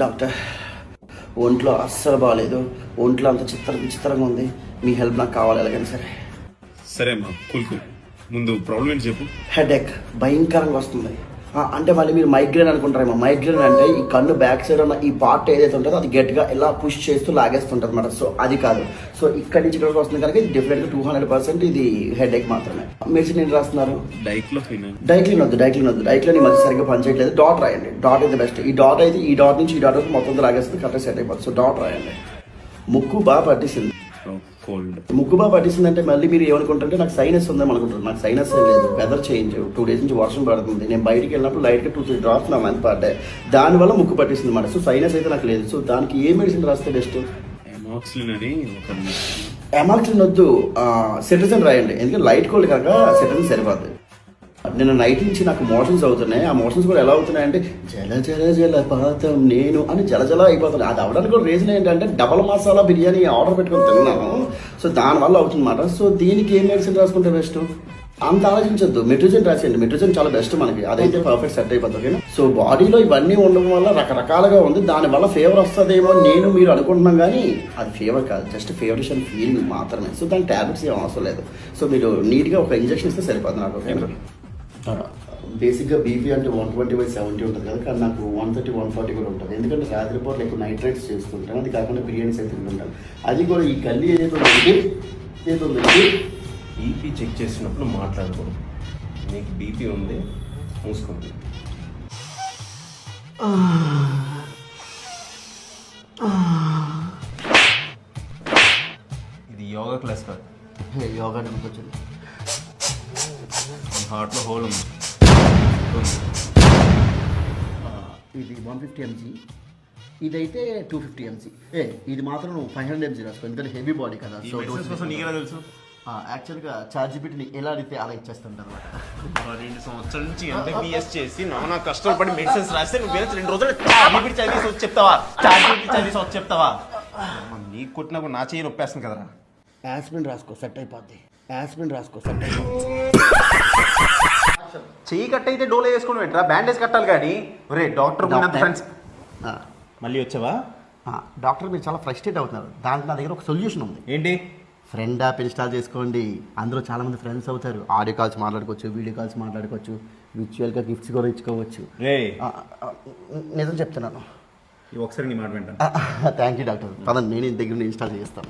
Doctor, ఒంట్లో అస్సలు బాగాలేదు. ఒంట్లో అంత విచిత్రంగా ఉంది. మీ హెల్ప్ నాకు కావాలి ఎలాగైనా సరే. సరే అమ్మా, కూల్. ముందు ప్రాబ్లం ఏంటి చెప్పు. హెడేక్ భయంకరంగా వస్తుంది. అంటే మళ్ళీ మీరు మైగ్రేన్ అనుకుంటారేమో. మైగ్రేన్ అంటే ఈ కన్ను బ్యాక్ సైడ్ ఉన్న ఈ పార్ట్ ఏదైతే ఉంటుందో అది గట్టిగా ఇలా పుష్ చేస్తూ లాగేస్తుంటుంది అనమాట. సో అది కాదు. సో ఇక్కడి నుంచి ఇక్కడికి వస్తుంది కనుక ఇది డెఫినెట్గా 200% ఇది హెడేక్ మాత్రమే. మెడిసిన్ ఏం రాస్తున్నారు? డైక్లిన్ వద్దు. డైక్లిన్ ఈ మధ్య సరిగ్గా పనిచేయట్లేదు. డాట్ రాయండి. డాట్ అయితే బెస్ట్. ఈ డాట్ అయితే ఈ డాట్ నుంచి ఈ డాట్ వరకు మొత్తం లాగేస్తుంది, కరెక్ట్గా సెట్ అయిపోతుంది. సో డాట్ రాయండి. ముక్కు బాగా పట్టేసింది. ముక్కు బాగా పట్టేసిందంటే మళ్ళీ మీరు ఏమనుకుంటారంటే నాకు సైనస్ ఉందని అనుకుంటారు. నాకు సైనస్ ఏం లేదు. వెదర్ చేంజ్ 2 days నుంచి వర్షం పడుతుంది. నేను బయటికి వెళ్ళినప్పుడు లైట్గా 2-3 drops నా మంత్ పడ్డాయి. దానివల్ల ముక్కు పట్టేసింది అనమాట. సో సైనస్ అయితే నాకు లేదు. సో దానికి ఏ మెడిసిన్ రాస్తే బెస్ట్? ఎమాక్సిలిన్ వద్దు, సిట్రజిన్ రాయండి. ఎందుకంటే లైట్ కోల్డ్ కనుక సిట్రజిన్ సరిపోద్ది. నిన్న నైట్ నుంచి నాకు మోషన్స్ అవుతున్నాయి. ఆ మోషన్స్ కూడా ఎలా అవుతున్నాయంటే జలపాతం నేను అని జల అయిపోతున్నాయి. అది అవడానికి కూడా రీజన్ ఏంటంటే డబల్ మసాలా బిర్యానీ ఆర్డర్ పెట్టుకొని తిన్నాను. సో దానివల్ల అవుతుందన్నమాట. సో దీనికి ఏం మెడిసిన్ రాసుకుంటే బెస్ట్? అంత ఆలోచించద్దు, మెట్రోజన్ రాసేయండి. మెట్రోజన్ చాలా బెస్ట్ మనకి. అదైతే పర్ఫెక్ట్ సెట్ అయిపోతుంది. ఓకేనా? సో బాడీలో ఇవన్నీ ఉండడం వల్ల రకరకాలుగా ఉంది. దానివల్ల ఫీవర్ వస్తుందేమో మీరు అనుకుంటున్నాం, కానీ అది ఫీవర్ కాదు, జస్ట్ ఫీవరిషన్ ఫీలింగ్ మాత్రమే. సో దానికి ట్యాబ్లెట్స్ ఏం అవసరం లేదు. సో మీరు నీట్గా ఒక ఇంజెక్షన్ ఇస్తే సరిపోతుంది నాకు. ఓకేనా? బేసిక్గా బీపీ అంటే 120/70 ఉంటుంది కదా, కానీ నాకు 130-140 కూడా ఉంటుంది. ఎందుకంటే రాత్రి పూటలు ఎక్కువ నైట్ రైడ్స్ చేసుకుంటాను. అది కాకుండా బిర్యానీస్ అయితే తింటుంటాను. అది కూడా ఈ గల్లీ ఏదైతే ఉందండి. బీపీ చెక్ చేసినప్పుడు మాట్లాడకూడదు. నీకు బీపీ ఉంది, మూసుకోండి. ఇది యోగా క్లాస్ కాదు. యోగా అనుకోవచ్చు. హార్ట్లో హోల్ ఉంది. ఇది 150 mg, ఇదైతే 250 mg. ఇది మాత్రం 500 mg రాసుకో, ఎందుకంటే హెవీ బాడీ కదా. సో నీకెలా తెలుసు? యాక్చువల్గా చార్జిబిట్ని ఎలా అడిగితే అలా ఇచ్చేస్తుంటారు అనమాట. 2 సంవత్సరాల నుంచి ఎంబీబీఎస్ చేసి నానా కష్టపడి మెడిసిన్స్ రాస్తే నువ్వు 2 రోజులు చార్జిబిట్ చదివేసి వచ్చి చెప్తావా? నీకు కొట్టినప్పుడు నా చేయి నొప్పేస్తుంది కదరా. యాస్పిరిన్ రాసుకో, సెట్ అయిపోద్ది. చెయ్యి కట్ అయితే డోలో వేసుకుని పెట్టరా, బ్యాండేజ్ కట్టాలి. కానీ ఒరే డాక్టర్ ఫ్రెండ్స్ మళ్ళీ వచ్చావా? డాక్టర్ మీరు చాలా ఫ్రస్ట్రేట్ అవుతున్నారు. దానికి నా దగ్గర ఒక సొల్యూషన్ ఉంది. ఏంటి? ఫ్రెండ్ యాప్ ఇన్స్టాల్ చేసుకోండి. అందులో చాలామంది ఫ్రెండ్స్ అవుతారు. ఆడియో కాల్స్ మాట్లాడుకోవచ్చు, వీడియో కాల్స్ మాట్లాడుకోవచ్చు, విర్చువల్గా గిఫ్ట్స్ కూడా ఇచ్చుకోవచ్చు. నిజం చెప్తున్నాను. ఒకసారి నీ మాట వింటాను. Thank you doctor. పదండి, నేను దగ్గర ఇన్స్టాల్ చేస్తాను.